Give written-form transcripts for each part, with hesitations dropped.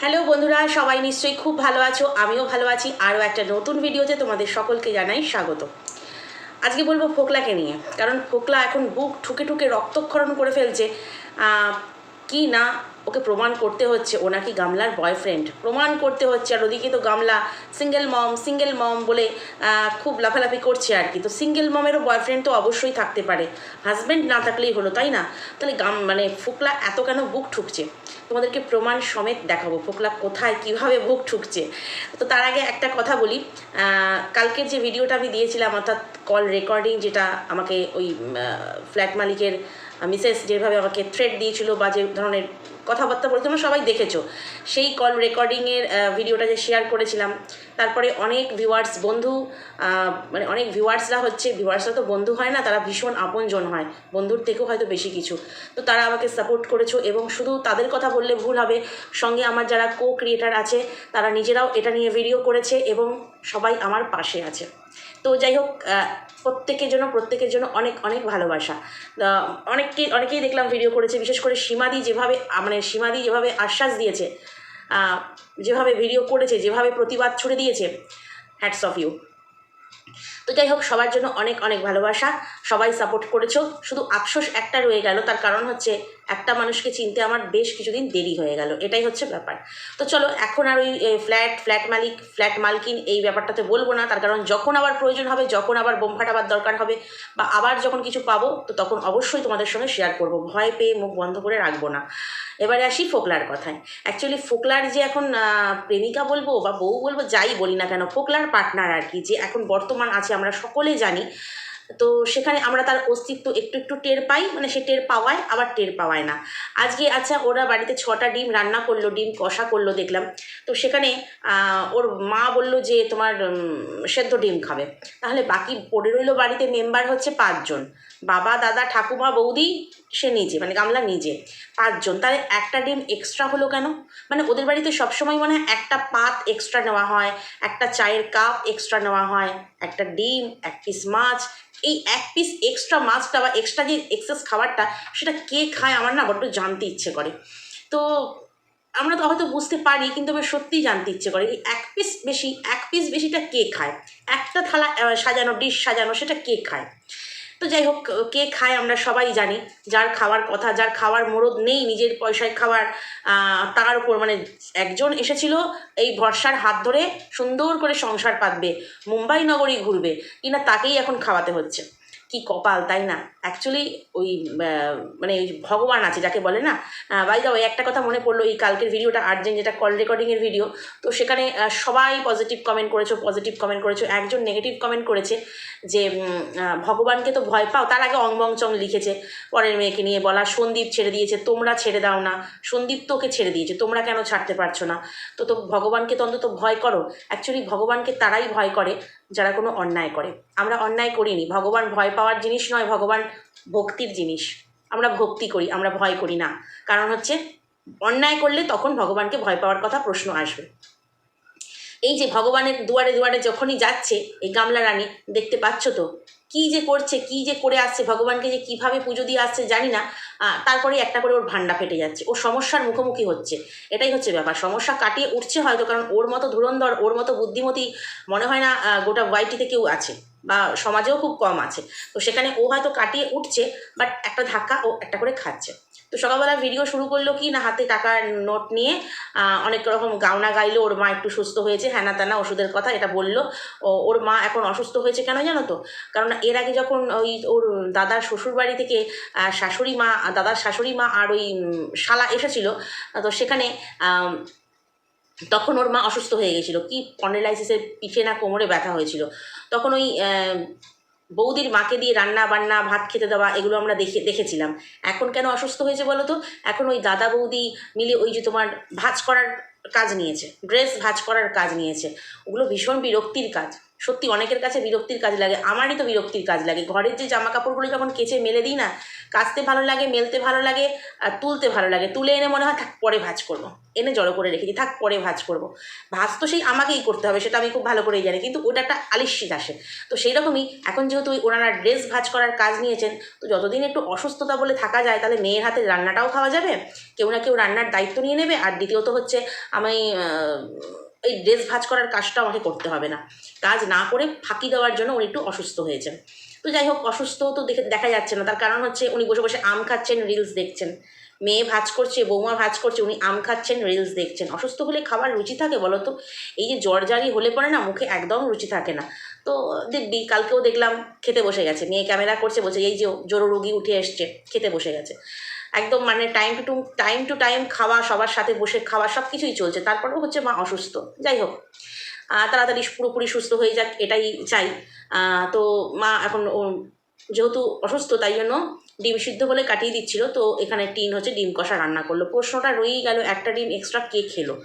Hello বন্ধুরা, সবাই নিশ্চয়ই খুব ভালো আছো, আমিও ভালো আছি। আরও একটা নতুন ভিডিওতে তোমাদের সকলকে জানাই স্বাগত। আজকে বলবো ফোকলাকে নিয়ে, কারণ ফোকলা এখন বুক ঠুকে ঠুকে রক্তক্ষরণ করে ফেলছে। কি না ওকে প্রমাণ করতে হচ্ছে ও নাকি গামলার বয়ফ্রেন্ড, প্রমাণ করতে হচ্ছে। আর ওদিকে তো গামলা সিঙ্গেল মম বলে খুব লাফালাফি করছে আর কি। তো সিঙ্গেল মমেরও বয়ফ্রেন্ড তো অবশ্যই থাকতে পারে, হাজব্যান্ড না থাকলেই হলো, তাই না? তাহলে মানে ফোকলা এত কেন বুক ঠুকছে, তোমাদেরকে প্রমাণ সমেত দেখাবো ফোকলা কোথায় কিভাবে বুক ঠুকছে। তো তার আগে একটা কথা বলি, কালকের যে ভিডিওটা আমি দিয়েছিলাম, অর্থাৎ কল রেকর্ডিং, যেটা আমাকে ওই ফ্ল্যাট মালিকের মিসেস যেভাবে আমাকে থ্রেড দিয়েছিল বা যে ধরনের কথাবার্তা বলে তোমরা সবাই দেখেছো, সেই কল রেকর্ডিংয়ের ভিডিওটা যে শেয়ার করেছিলাম, তারপরে অনেক ভিউয়ার্স বন্ধু, মানে অনেক ভিউয়ার্সরা তো বন্ধু হয় না, তারা ভীষণ আপনজন হয়, বন্ধুর থেকেও হয়তো বেশি কিছু। তো তারা আমাকে সাপোর্ট করেছো, এবং শুধু তাদের কথা বললে ভুল হবে, সঙ্গে আমার যারা কো ক্রিয়েটার আছে তারা নিজেরাও এটা নিয়ে ভিডিও করেছে এবং সবাই আমার পাশে আছে। তো যাই হোক, প্রত্যেকের জন্য অনেক অনেক ভালোবাসা। অনেকেই দেখলাম ভিডিও করেছে, বিশেষ করে সীমাদি যেভাবে আশ্বাস দিয়েছে, যেভাবে ভিডিও করেছে, যেভাবে প্রতিবাদ ছুড়ে দিয়েছে, হ্যাটস অফ ইউ। তো যাই হোক, সবার জন্য অনেক অনেক ভালোবাসা, সবাই সাপোর্ট করেছো। শুধু আফসোস একটা রয়ে গেল, তার কারণ হচ্ছে একটা মানুষকে চিনতে আমার বেশ কিছুদিন দেরি হয়ে গেল, এটাই হচ্ছে ব্যাপার। তো চলো, এখন আর ওই ফ্ল্যাট মালকিন এই ব্যাপারটাতে বলবো না, তার কারণ যখন আবার প্রয়োজন হবে, যখন আবার বোম ফাটাবার দরকার হবে, বা আবার যখন কিছু পাবো, তো তখন অবশ্যই তোমাদের সঙ্গে শেয়ার করবো, ভয় পেয়ে মুখ বন্ধ করে রাখবো না। এবারে আসি ফোকলার কথায়। অ্যাকচুয়ালি ফোকলার যে এখন প্রেমিকা বলবো বা বউ বলবো, যাই বলি না কেন, ফোকলার পার্টনার আর কি, যে এখন বর্তমান আছে, আমরা সকলে জানি। তো সেখানে আমরা তার অস্তিত্ব একটু একটু টের পাই, মানে সে টের পাওয়ায় আবার টের পাওয়ায় না। আজকে আচ্ছা, ওরা বাড়িতে 6টা ডিম রান্না করলো, ডিম কষা করলো দেখলাম। তো সেখানে ওর মা বলল যে তোমার সেদ্ধ ডিম খাবে। তাহলে বাকি পড়ে রইলো বাড়িতে মেম্বার হচ্ছে 5জন, বাবা, দাদা, ঠাকুমা, বৌদি, সে নিজে, মানে গামলা নিজে, 5জন। তাহলে একটা ডিম এক্সট্রা হলো কেন? মানে ওদের বাড়িতে সবসময় মনে হয় একটা পাত এক্সট্রা নেওয়া হয়, একটা চায়ের কাপ এক্সট্রা নেওয়া হয়, একটা ডিম, 1 পিস মাছ। এই 1 পিস এক্সট্রা মাছটা বা এক্সট্রা যে এক্সেস খাবারটা, সেটা কে খায় আমার না বড্ড জানতে ইচ্ছে করে। তো আমরা তো হয়তো বুঝতে পারি, কিন্তু আমার সত্যিই জানতে ইচ্ছে করে, এই 1 পিস বেশিটা কে খায়? একটা থালা সাজানো, ডিশ সাজানো, সেটা কে খায়? তো যাই হোক, কে খায় আমরা সবাই জানি। যার খাওয়ার কথা, যার খাওয়ার মরদ নেই, নিজের পয়সায় খাওয়ার, তার উপর মানে একজন এসেছিল এই ভরসার হাত ধরে সুন্দর করে সংসার পাতবে, মুম্বাই নগরী ঘুরবে, কিনা তাকেই এখন খাওয়াতে হচ্ছে। কি কপাল, তাই না? অ্যাকচুয়ালি ওই মানে ওই ভগবান আছে যাকে বলে না। বাই দা ওই একটা কথা মনে পড়লো, এই কালকের ভিডিওটা আর্জেন্ট, যেটা কল রেকর্ডিংয়ের ভিডিও, তো সেখানে সবাই পজিটিভ কমেন্ট করেছো, একজন নেগেটিভ কমেন্ট করেছে যে ভগবানকে তো ভয় পাও। তার আগে অংবং চং লিখেছে পরের মেয়েকে নিয়ে বলা, সন্দীপ ছেড়ে দিয়েছে, তোমরা ছেড়ে দাও না, সন্দীপ তো ওকে ছেড়ে দিয়েছে, তোমরা কেন ছাড়তে পারছো না? তো ভগবানকে তো অন্তত ভয় করো। অ্যাকচুয়ালি ভগবানকে তারাই ভয় করে যারা কোনো অন্যায় করে। আমরা অন্যায় করিনি, ভগবান ভয় পাওয়ার জিনিস নয়, ভগবান ভক্তির জিনিস। আমরা ভক্তি করি, আমরা ভয় করি না। কারণ হচ্ছে অন্যায় করলে তখন ভগবানকে ভয় পাওয়ার কথা প্রশ্ন আসবে। এই যে ভগবানের দুয়ারে দুয়ারে যখনই যাচ্ছে এই গামলা রানী, দেখতে পাচ্ছ তো কি যে করছে, কি যে করে আসছে, ভগবানকে যে কিভাবে পুজো দিয়ে আসছে জানি না। তারপরে একটা করে ওর ভান্ডা ফেটে যাচ্ছে, ও সমস্যার মুখোমুখি হচ্ছে, এটাই হচ্ছে ব্যাপার। সমস্যা কাটিয়ে উঠছে হয়তো, কারণ ওর মতো ধুরন্ধর, ওর মতো বুদ্ধিমতী মনে হয় না গোটা ওয়াইটিতে কেউ আছে, বা সমাজেও খুব কম আছে। তো সেখানে ও হয়তো কাটিয়ে উঠছে, বাট একটা ধাক্কা ও একটা করে খাচ্ছে। তো সকালবেলা ভিডিও শুরু করলো কি না, হাতে টাকার নোট নিয়ে অনেক রকম গাওনা গাইলো, ওর মা একটু সুস্থ হয়েছে, হ্যানা ত্যানা ওষুধের কথা এটা বললো। ওর মা এখন অসুস্থ হয়েছে কেন জানো তো? কারণ এর আগে যখন ওই ওর দাদার শ্বশুরবাড়ি থেকে দাদার শাশুড়ি মা আর ওই শালা এসেছিল, তো সেখানে তখন ওর মা অসুস্থ হয়ে গেছিলো, কি স্পন্ডিলাইসিসের পিঠে না কোমরে ব্যথা হয়েছিল। তখন ওই বৌদির মাকে দিয়ে রান্না বান্না, ভাত খেতে দেওয়া, এগুলো আমরা দেখেছিলাম। এখন কেন অসুস্থ হয়েছে বলো তো? এখন ওই দাদা বৌদি মিলে ওই যে তোমার ভাঁজ করার কাজ নিয়েছে, ড্রেস ভাঁজ করার কাজ নিয়েছে। ওগুলো ভীষণ বিরক্তির কাজ, সত্যি অনেকের কাছে বিরক্তির কাজ লাগে, আমারই তো বিরক্তির কাজ লাগে। ঘরের যে জামা কাপড়গুলো যখন কেচে মেলে দিই না, কাচতে ভালো লাগে, মেলতে ভালো লাগে, আর তুলতে ভালো লাগে। তুলে এনে মনে হয় থাক পরে ভাঁজ করবো, এনে জড়ো করে রেখেছি থাক পরে ভাঁজ করবো। ভাঁজ তো সেই আমাকেই করতে হবে, সেটা আমি খুব ভালো করেই জানি, কিন্তু ওটা একটা আলিস্যিত আসে। তো সেই রকমই এখন যেহেতু ওনারা ড্রেস ভাঁজ করার কাজ নিয়েছেন, তো যতদিন একটু অসুস্থতা বলে থাকা যায়, তাহলে মেয়ের হাতে রান্নাটাও খাওয়া যাবে, কেউ না কেউ রান্নার দায়িত্ব নিয়ে নেবে। আর দ্বিতীয়ত হচ্ছে আমি এই ড্রেস ভাঁজ করার কাজটা আমাকে করতে হবে না। কাজ না করে ফাঁকি দেওয়ার জন্য উনি একটু অসুস্থ হয়েছেন। তো যাই হোক, অসুস্থ তো দেখা যাচ্ছে না, তার কারণ হচ্ছে উনি বসে বসে আম খাচ্ছেন, রিলস দেখছেন। মেয়ে ভাঁজ করছে, বৌমা ভাঁজ করছে, উনি আম খাচ্ছেন, রিলস দেখছেন। অসুস্থ হলে খাবার রুচি থাকে বলো তো? এই যে জ্বর জারি হলে পরে না, মুখে একদম রুচি থাকে না। তো দেখবি কালকেও দেখলাম খেতে বসে গেছে, মেয়ে ক্যামেরা করছে, বলছে এই যে জোরো রোগী উঠে এসছে, খেতে বসে গেছে। একদম মানে টাইম টু টাইম খাওয়া, সবার সাথে বসে খাওয়া, সব কিছুই চলছে। তারপরেও হচ্ছে মা অসুস্থ। যাই হোক, তাড়াতাড়ি পুরোপুরি সুস্থ হয়ে যাক, এটাই চাই। তো মা এখন যেহেতু অসুস্থ, তাই জন্য ডিম সিদ্ধ বলে কাটিয়ে দিচ্ছিল। তো এখানে টিন হচ্ছে ডিম কষা রান্না করলো। প্রশ্নটা রয়েই গেল, একটা ডিম এক্সট্রা কে খেলো?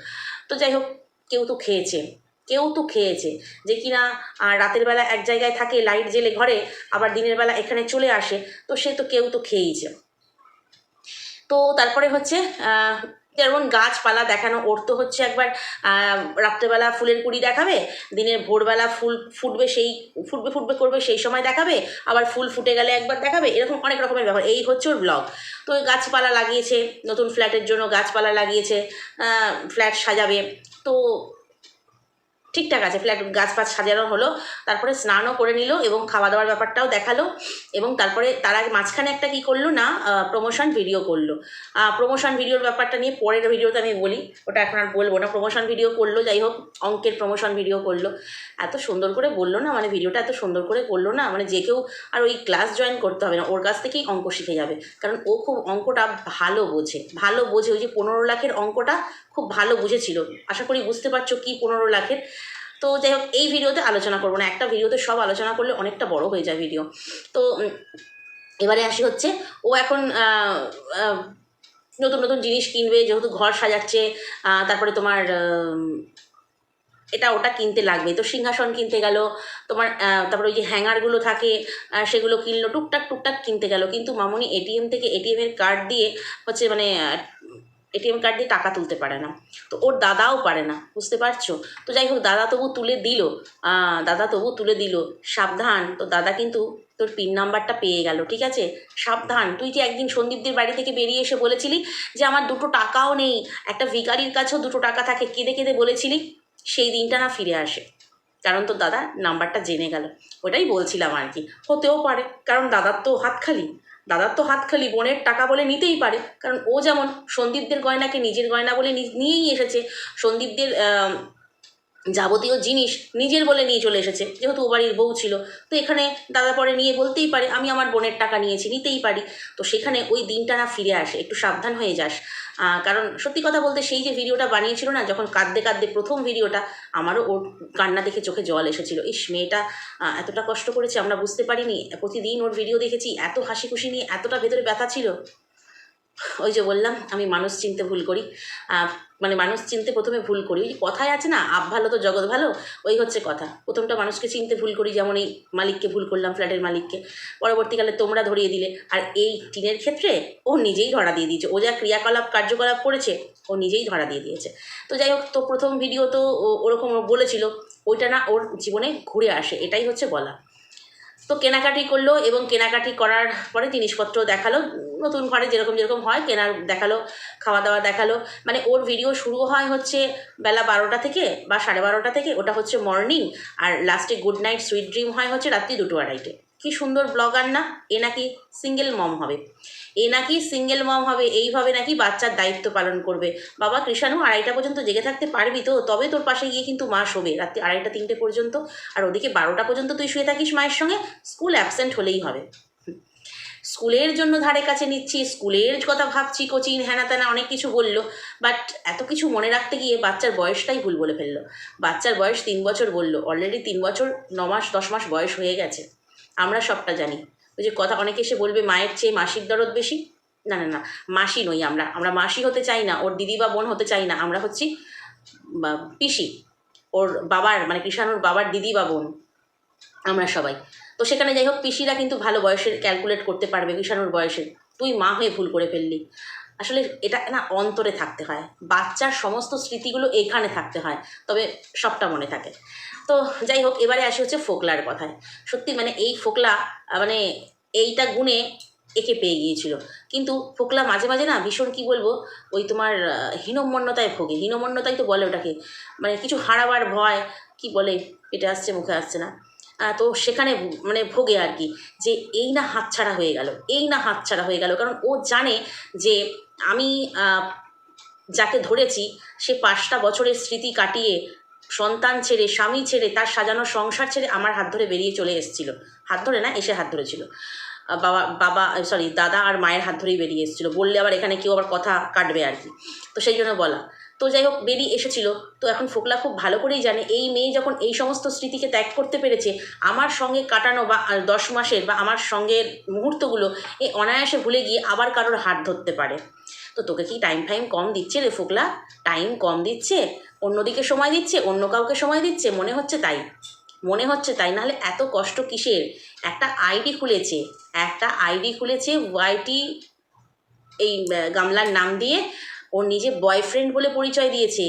তো যাই হোক, কেউ তো খেয়েছে, কেউ তো খেয়েছে। যে কিনা রাতের বেলা এক জায়গায় থাকে লাইট জেলে ঘরে, আবার দিনের বেলা এখানে চলে আসে, তো সে তো কেউ তো খেয়েইছে। তো তারপরে হচ্ছে যেমন গাছপালা দেখানো, ওর তো হচ্ছে একবার রাত্রেবেলা ফুলের কুড়ি দেখাবে, দিনের ভোরবেলা ফুল ফুটবে, সেই ফুটবে করবে সেই সময় দেখাবে, আবার ফুল ফুটে গেলে একবার দেখাবে, এরকম অনেক রকমের ব্যাপার। এই হচ্ছে ওর ব্লগ। তো গাছপালা লাগিয়েছে, নতুন ফ্ল্যাটের জন্য গাছপালা লাগিয়েছে, ফ্ল্যাট সাজাবে। তো ঠিকঠাক আছে, ফ্ল্যাট গাছ ফাছ সাজানো হলো। তারপরে স্নানও করে নিল এবং খাওয়া দাওয়ার ব্যাপারটাও দেখালো। এবং তারপরে তার আগে মাঝখানে একটা কী করলো না, প্রমোশন ভিডিও করলো। প্রমোশন ভিডিওর ব্যাপারটা নিয়ে পরের ভিডিওতে আমি বলি, ওটা এখন আর বলবো না। প্রমোশন ভিডিও করলো, যাই হোক, অঙ্কের প্রমোশন ভিডিও করলো। এত সুন্দর করে বললো না, মানে ভিডিওটা এত সুন্দর করে করলো না, মানে যে কেউ আর ওই ক্লাস জয়েন করতে হবে না, ওর কাছ থেকেই অঙ্ক শিখে যাবে। কারণ ও খুব অঙ্কটা ভালো বোঝে। ওই যে 15 লাখের অঙ্কটা খুব ভালো বুঝেছিল। আশা করি বুঝতে পারছো কি 15 লাখের। তো যাই হোক, এই ভিডিওতে আলোচনা করবো না, একটা ভিডিওতে সব আলোচনা করলে অনেকটা বড় হয়ে যায় ভিডিও। তো এবারে আসি হচ্ছে, ও এখন নতুন নতুন জিনিস কিনবে, যেহেতু ঘর সাজাচ্ছে। তারপরে তোমার এটা ওটা কিনতে লাগবে, তো সিংহাসন কিনতে গেল তোমার, তারপরে ওই যে হ্যাঙ্গারগুলো থাকে সেগুলো কিনলো, টুকটাক কিনতে গেল। কিন্তু মামনি এটিএম থেকে এটিএমের কার্ড দিয়ে হচ্ছে মানে এটিএম কার্ড দিয়ে টাকা তুলতে পারে না। তো ওর দাদাও পারে না, বুঝতে পারছো? তো যাই হোক, দাদা তবু তুলে দিল। সাবধান, তো দাদা কিন্তু তোর পিন নাম্বারটা পেয়ে গেল, ঠিক আছে? সাবধান। তুই যে একদিন সন্দীপদের বাড়ি থেকে বেরিয়ে এসে বলেছিলি যে আমার 2 টাকাও নেই, একটা ভিখারির কাছেও 2 টাকা থাকে, কেঁদে কেঁদে বলেছিলি, সেই দিনটা না ফিরে আসে। কারণ তোর দাদা নাম্বারটা জেনে গেল, ওটাই বলছিলাম আর কি। হতেও পারে, কারণ দাদার তো হাত খালি, বোনের টাকা বলে নিতেই পারে। কারণ ও যেমন সন্দীপদের গয়নাকে নিজের গয়না বলে নিয়েই এসেছে, সন্দীপদের যাবতীয় জিনিস নিজের বলে নিয়ে চলে এসেছে, যেহেতু ও বাড়ির বউ ছিল। তো এখানে দাদা পরে নিয়ে বলতেই পারে আমি আমার বোনের টাকা নিয়েছি, নিতেই পারি। তো সেখানে ওই দিনটা না ফিরে আসে, একটু সাবধান হয়ে যাস। কারণ সত্যি কথা বলতে, সেই যে ভিডিওটা বানিয়েছিল না, যখন কাঁদতে কাঁদতে প্রথম ভিডিওটা, আমারও ওর কান্না দেখে চোখে জল এসেছিল। ইস, মেয়েটা এতটা কষ্ট করেছে, আমরা বুঝতে পারিনি। প্রতিদিন ওর ভিডিও দেখেছি, এত হাসি খুশি নিয়ে, এতটা ভেতরে ব্যথা ছিল। ওই যে বললাম, আমি মানুষ চিনতে ভুল করি, মানে মানুষ চিনতে প্রথমে ভুল করি। ওই কথায় আছে না, আপ ভালো তো জগৎ ভালো, ওই হচ্ছে কথা। প্রথমটা মানুষকে চিনতে ভুল করি, যেমন এই মালিককে ভুল করলাম, ফ্ল্যাটের মালিককে। পরবর্তীকালে তোমরা ধরিয়ে দিলে। আর এই টিনের ক্ষেত্রে ও নিজেই ধরা দিয়ে দিয়েছে, ও যা কার্যকলাপ করেছে, ও নিজেই ধরা দিয়ে দিয়েছে। তো যাই হোক, তো প্রথম ভিডিও তো ওরকম বলেছিল, ওইটা না ওর জীবনে ঘুরে আসে, এটাই হচ্ছে বলা। তো কেনাকাটি করলো, এবং কেনাকাটি করার পরে জিনিসপত্র দেখালো, নতুন ঘরে যেরকম হয় কেনার দেখালো, খাওয়া দাওয়া দেখালো। মানে ওর ভিডিও শুরু হয় হচ্ছে বেলা 12টা থেকে বা 12:30 থেকে, ওটা হচ্ছে মর্নিং। আর লাস্টে গুড নাইট সুইট ড্রিম হয় হচ্ছে রাত্রি 2-2:30। কি সুন্দর ব্লগার না! এ নাকি সিঙ্গেল মম হবে, এইভাবে নাকি বাচ্চার দায়িত্ব পালন করবে। বাবা কৃষাণু, 2:30 পর্যন্ত জেগে থাকতে পারবি তো? তবে তোর পাশে গিয়ে কিন্তু মা শোবে রাত্রি 2:30-3টে পর্যন্ত। আর ওদিকে 12টা পর্যন্ত তুই শুয়ে থাকিস মায়ের সঙ্গে, স্কুল অ্যাবসেন্ট হলেই হবে। স্কুলের জন্য ধারে কাছে নিচ্ছি, স্কুলের কথা ভাবছি, কোচিং হ্যানা ত্যানা অনেক কিছু বললো। বাট এত কিছু মনে রাখতে গিয়ে বাচ্চার বয়সটাই ভুল বলে ফেললো। বাচ্চার বয়স 3 বছর বললো, অলরেডি 3 বছর 9 মাস 10 মাস বয়স হয়ে গেছে। আমরা সবটা জানি। ওই যে কথা, অনেকে এসে বলবে মায়ের চেয়ে মাসির দরদ বেশি। না না না, মাসি নই আমরা মাসি হতে চাই না, ওর দিদি বা বোন হতে চাই না। আমরা হচ্ছি পিসি, ওর বাবার মানে কৃষাণুর বাবার দিদি বা বোন। আমরা সবাই। তো সেখানে যাই হোক পিসিরা কিন্তু ভালো বয়সের ক্যালকুলেট করতে পারবে, কৃষাণুর বয়সে তুই মা হয়ে ভুল করে ফেললি। আসলে এটা না অন্তরে থাকতে হয়, বাচ্চার সমস্ত স্মৃতিগুলো এখানে থাকতে হয়, তবে সবটা মনে থাকে। তো যাই হোক, এবারে আসি হচ্ছে ফোকলার কথায়। সত্যি মানে এই ফোকলা মানে এইটা গুণে একে পেয়ে গিয়েছিল। কিন্তু ফোকলা মাঝে মাঝে না ভীষণ কি বলবো, ওই তোমার হীনম্মন্যতায় ভোগে, হীনম্মন্যতাই তো বলে ওটাকে, মানে কিছু হারাবার ভয়, কি বলে এটা আসছে মুখে আসছে না। তো সেখানে মানে ভোগে আর কি, যে এই না হাতছাড়া হয়ে গেল, এই না হাতছাড়া হয়ে গেল। কারণ ও জানে যে আমি যাকে ধরেছি সে 5টা বছরের স্মৃতি কাটিয়ে, সন্তান ছেড়ে, স্বামী ছেড়ে, তার সাজানো সংসার ছেড়ে আমার হাত ধরে বেরিয়ে চলে এসেছিল। হাত ধরে না, এসে হাত ধরেছিল। বাবা বাবা সরি দাদা আর মায়ের হাত ধরেই বেরিয়ে এসেছিলো, বললে আবার এখানে কেউ আবার কথা কাটবে আর কি, তো সেই জন্য বলা। তো যাই হোক বেরিয়ে এসেছিল। তো এখন ফোকলা খুব ভালো করেই জানে এই মেয়ে যখন এই সমস্ত স্মৃতিকে ত্যাগ করতে পেরেছে, আমার সঙ্গে কাটানো বা 10 মাসের বা আমার সঙ্গের মুহূর্তগুলো এই অনায়াসে ভুলে গিয়ে আবার কারোর হাত ধরতে পারে। তো তোকে কি টাইম ফাইম কম দিচ্ছে রে ফোকলা? টাইম কম দিচ্ছে, অন্যদিকে সময় দিচ্ছে, অন্য কাউকে সময় দিচ্ছে, মনে হচ্ছে তাই, মনে হচ্ছে তাই। নাহলে এত কষ্ট কিসের? একটা আইডি খুলেছে, একটা আইডি খুলেছে ওয়াইটি, এই গামলার নাম দিয়ে ওর নিজে বয়ফ্রেন্ড বলে পরিচয় দিয়েছে।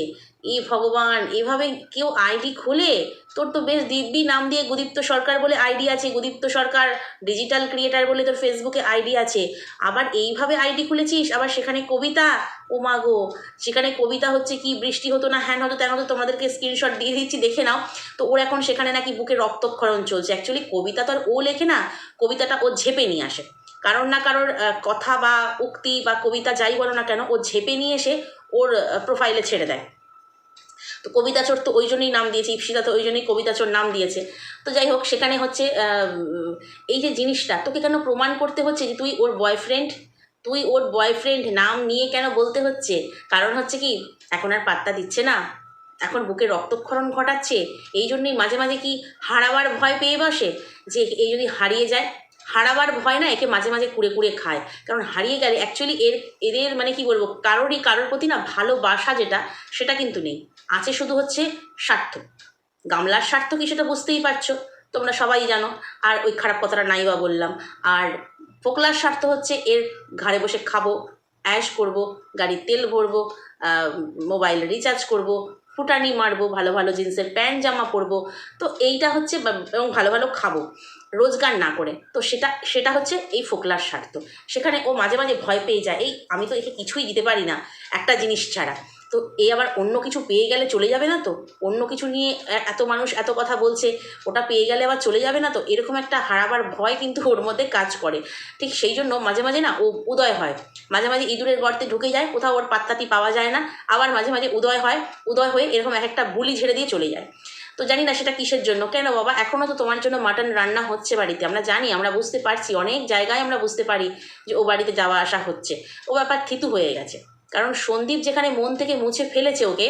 এ ভগবান, এভাবে কেউ আইডি খোলে? তোর তো বেশ দিব্যি নাম দিয়ে গুদীপ্ত সরকার বলে আইডি আছে, গুদীপ্ত সরকার ডিজিটাল ক্রিয়েটার বলে তোর ফেসবুকে আইডি আছে, আবার এইভাবে আইডি খুলেছিস, আবার সেখানে কবিতা। ও মা গো, সেখানে কবিতা হচ্ছে কি বৃষ্টি হতো না হ্যান হতো তেন হতো, তোমাদেরকে স্ক্রিনশট দিয়ে দিচ্ছি দেখে নাও। তো ওর এখন সেখানে নাকি বুকে রক্তক্ষরণ চলছে। অ্যাকচুয়ালি কবিতা তো আর ও লেখে না, কবিতাটা ও ঝেপে নিয়ে আসে, কারোর না কারোর কথা বা উক্তি বা কবিতা যাই বলো না কেন, ও ঝেপে নিয়ে এসে ওর প্রোফাইলে ছেড়ে দেয়। তো কবিতা চোর তো ওই জন্যই নাম দিয়েছে, ইপসিতা তো ওই জন্যই কবিতা চোর নাম দিয়েছে। তো যাই হোক সেখানে হচ্ছে এই যে জিনিসটা তোকে কেন প্রমাণ করতে হচ্ছে যে তুই ওর বয়ফ্রেন্ড, তুই ওর বয়ফ্রেন্ড নাম নিয়ে কেন বলতে হচ্ছে? কারণ হচ্ছে কি, এখন আর পাত্তা দিচ্ছে না, এখন বুকে রক্তক্ষরণ ঘটাচ্ছে, এই জন্যই মাঝে মাঝে কি হারাবার ভয় পেয়ে বসে, যে এই যদি হারিয়ে যায়। হারাবার ভয় না একে মাঝে মাঝে কুড়ে কুড়ে খায়, কারণ হারিয়ে গেলে অ্যাকচুয়ালি এদের মানে কি বলবো, কারোর প্রতি না ভালোবাসা যেটা, সেটা কিন্তু নেই, আছে শুধু হচ্ছে স্বার্থ। গামলার স্বার্থ কি সেটা বুঝতেই পারছো, তোমরা সবাই জানো, আর ওই খারাপ কথাটা নাই বা বললাম। আর ফোকলার স্বার্থ হচ্ছে এর ঘাড়ে বসে খাবো, অ্যাশ করব, গাড়ির তেল ভরবো, মোবাইল রিচার্জ করব, ফুটানি মারবো, ভালো ভালো জিন্সের প্যান্ট জামা পরবো। তো এইটা হচ্ছে এবং ভালো ভালো খাবো রোজগার না করে। তো সেটা হচ্ছে এই ফোকলার স্বার্থ। সেখানে ও মাঝে মাঝে ভয় পেয়ে যায়, এই আমি তো একে কিছুই দিতে পারি না একটা জিনিস ছাড়া, তো এ আবার অন্য কিছু পেয়ে গেলে চলে যাবে না তো, অন্য কিছু নিয়ে এত মানুষ এত কথা বলছে, ওটা পেয়ে গেলে আবার চলে যাবে না তো, এরকম একটা হারাবার ভয় কিন্তু ওর মধ্যে কাজ করে। ঠিক সেই জন্য মাঝে মাঝে না ও উদয় হয়, মাঝে মাঝে ইঁদুরের গর্তে ঢুকে যায়, কোথাও ওর পাত্তাতি পাওয়া যায় না, আবার মাঝে মাঝে উদয় হয়, উদয় হয়ে এরকম এক একটা বুলি ঝেড়ে দিয়ে চলে যায়। তো জানি না সেটা কিসের জন্য। কেন বাবা, এখনও তো তোমার জন্য মাটন রান্না হচ্ছে বাড়িতে, আমরা জানি, আমরা বুঝতে পারছি, অনেক জায়গায় আমরা বুঝতে পারি যে ও বাড়িতে যাওয়া আসা হচ্ছে। ও ব্যাপার থিতু হয়ে গেছে, কারণ সন্দীপ যেখানে মন থেকে মুছে ফেলেছে ওকে,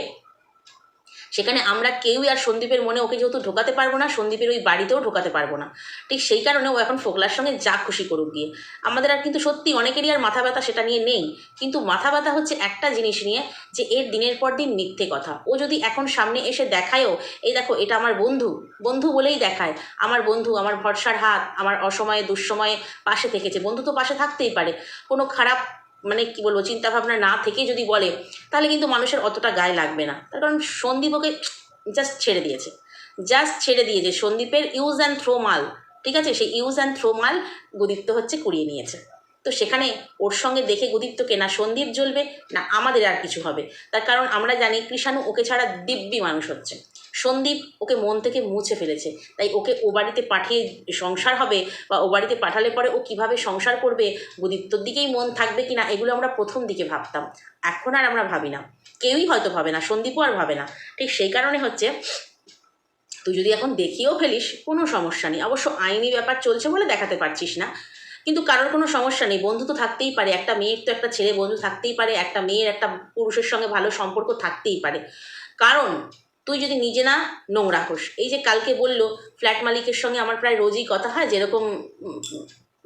সেখানে আমরা কেউই আর সন্দীপের মনে ওকে যেহেতু ঢোকাতে পারবো না, সন্দীপের ওই বাড়িতেও ঢোকাতে পারবো না। ঠিক সেই কারণে ও এখন ফোকলার সঙ্গে যা খুশি করুক গিয়ে। আমাদের আর কিন্তু সত্যি অনেকেরই আর মাথা ব্যথা সেটা নিয়ে নেই, কিন্তু মাথা ব্যথা হচ্ছে একটা জিনিস নিয়ে, যে এর দিনের পর দিন মিথ্যে কথা। ও যদি এখন সামনে এসে দেখায়ও, এই দেখো এটা আমার বন্ধু, বন্ধু বলেই দেখায়, আমার বন্ধু, আমার ভরসার হাত, আমার অসময়ে দুঃসময়ে পাশে থেকেছে, বন্ধু তো পাশে থাকতেই পারে, কোনো খারাপ মানে কি বলবো চিন্তাভাবনা না থেকে যদি বলে, তাহলে কিন্তু মানুষের অতটা গায়ে লাগবে না। তার কারণ সন্দীপ ওকে জাস্ট ছেড়ে দিয়েছে, জাস্ট ছেড়ে দিয়েছে। সন্দীপের ইউজ অ্যান্ড থ্রো মাল, ঠিক আছে, সেই ইউজ অ্যান্ড থ্রো মাল গুদীপ্ত হচ্ছে কুড়িয়ে নিয়েছে। তো সেখানে ওর সঙ্গে দেখে গুদীপ্তকে না সন্দীপ জ্বলবে না আমাদের আর কিছু হবে, তার কারণ আমরা জানি কৃষাণু ওকে ছাড়া দিব্যি মানুষ হচ্ছে, সন্দীপ ওকে মন থেকে মুছে ফেলেছে। তাই ওকে ও বাড়িতে পাঠিয়ে সংসার হবে, বা ও বাড়িতে পাঠালে পরে ও কিভাবে সংসার করবে, গুদীপ্তর দিকেই মন থাকবে কি না, এগুলো আমরা প্রথম দিকে ভাবতাম, এখন আর আমরা ভাবি না, কেউই হয়তো ভাবে না, সন্দীপও আর ভাবে না। ঠিক সেই কারণে হচ্ছে তুই যদি এখন দেখিয়েও ফেলিস কোনো সমস্যা নেই, অবশ্য আইনি ব্যাপার চলছে বলে দেখাতে পারছিস না, কিন্তু কারোর কোনো সমস্যা নেই, বন্ধু তো থাকতেই পারে, একটা মেয়ের তো একটা ছেলে বন্ধু থাকতেই পারে, একটা মেয়ের একটা পুরুষের সঙ্গে ভালো সম্পর্ক থাকতেই পারে। কারণ তুই যদি নিজে না নোংরা হোস, এই যে কালকে বললো ফ্ল্যাট মালিকের সঙ্গে আমার প্রায় রোজই কথা হয়, যেরকম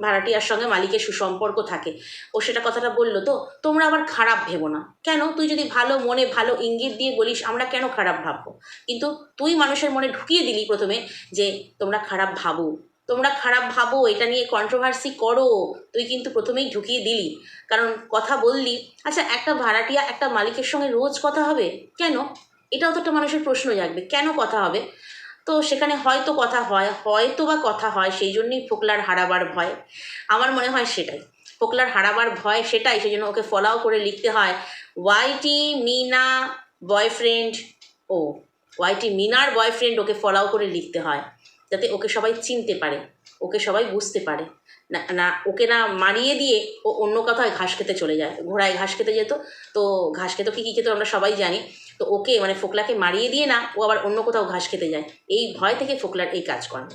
ভাড়াটিয়ার সঙ্গে মালিকের সুসম্পর্ক থাকে, ও সেটা কথাটা বললো। তো তোমরা আবার খারাপ ভেবো না। কেন? তুই যদি ভালো মনে ভালো ইঙ্গিত দিয়ে বলিস, আমরা কেন খারাপ ভাববো? কিন্তু তুই মানুষের মনে ঢুকিয়ে দিলি প্রথমে যে তোমরা খারাপ ভাবো, তোমরা খারাপ ভাবো, এটা নিয়ে কন্ট্রোভার্সি করো, তুই কিন্তু প্রথমেই ঢুকিয়ে দিলি। কারণ কথা বললি, আচ্ছা একটা ভাড়াটিয়া একটা মালিকের সঙ্গে রোজ কথা হবে কেন? এটাও তো একটা মানুষের প্রশ্ন জাগবে, কেন কথা হবে? তো সেখানে হয়তো কথা হয়, হয়তো বা কথা হয়, সেই জন্যই ফোকলার হারাবার ভয়। আমার মনে হয় সেটাই, ফোকলার হারাবার ভয় সেটাই, সেই জন্য ওকে ফলাও করে লিখতে হয় ওয়াইটি মিনা বয়ফ্রেন্ড। ও ওয়াইটি মিনার বয়ফ্রেন্ড, ওকে ফলাও করে লিখতে হয় যাতে ওকে সবাই চিনতে পারে, ওকে সবাই বুঝতে পারে। না না, ওকে না মারিয়ে দিয়ে ও অন্য কোথাও ঘাস খেতে চলে যায়। ঘোড়ায় ঘাস খেতে যেত, তো ঘাস খেত কি কী খেত আমরা সবাই জানি। তো ওকে মানে ফোকলাকে মারিয়ে দিয়ে না ও আবার অন্য কোথাও ঘাস খেতে যায়, এই ভয় থেকে ফোকলার এই কাজকর্ম।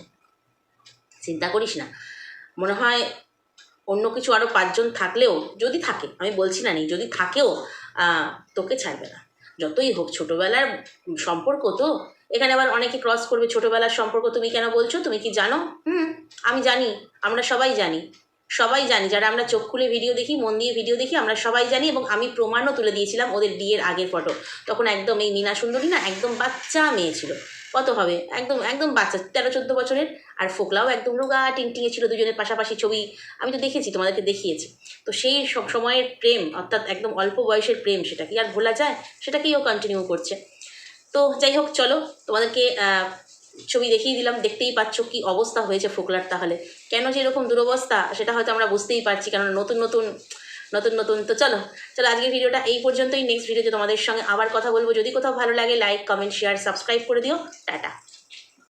চিন্তা করিস না, মনে হয় অন্য কিছু আরও 5 জন থাকলেও, যদি থাকে, আমি বলছি না নেই, যদি থাকেও তোকে ছাড়বে না। যতই হোক ছোটোবেলার সম্পর্ক, তো এখানে আবার অনেকে ক্রস করবে, ছোটোবেলার সম্পর্ক তুমি কেন বলছো, তুমি কি জানো? আমি জানি, আমরা সবাই জানি, সবাই জানি, যারা আমরা চোখ খুলে ভিডিও দেখি, মন দিয়ে ভিডিও দেখি, আমরা সবাই জানি। এবং আমি প্রমাণও তুলে দিয়েছিলাম ওদের বিয়ের আগের ফটো। তখন একদম এই মীনা সুন্দরী না একদম বাচ্চা মেয়ে ছিল, কত হবে, একদম একদম বাচ্চা, 13-14 বছরের। আর ফোকলাও একদম রোগা টিংটিঙে ছিল, দুজনের পাশাপাশি ছবি আমি তো দেখেছি, তোমাদেরকে দেখিয়েছি। তো সেই সব সময়ের প্রেম, অর্থাৎ একদম অল্প বয়সের প্রেম, সেটা কি আর ভোলা যায়? সেটাকেই ও কন্টিনিউ করছে। তো যাই হোক, চলো তোমাদেরকে ছবি দেখিয়ে দিলাম, দেখতেই পাচ্ছ কি অবস্থা হয়েছে ফোকলার। তাহলে কেন যে এরকম দুরবস্থা সেটা হয়তো আমরা বুঝতেই পারছি, কারণ নতুন নতুন নতুন নতুন। তো চলো চলো আজকের ভিডিওটা এই পর্যন্তই। নেক্সট ভিডিওতে তোমাদের সঙ্গে আবার কথা বলবো। যদি কোথাও ভালো লাগে লাইক কমেন্ট শেয়ার সাবস্ক্রাইব করে দিও। টাটা।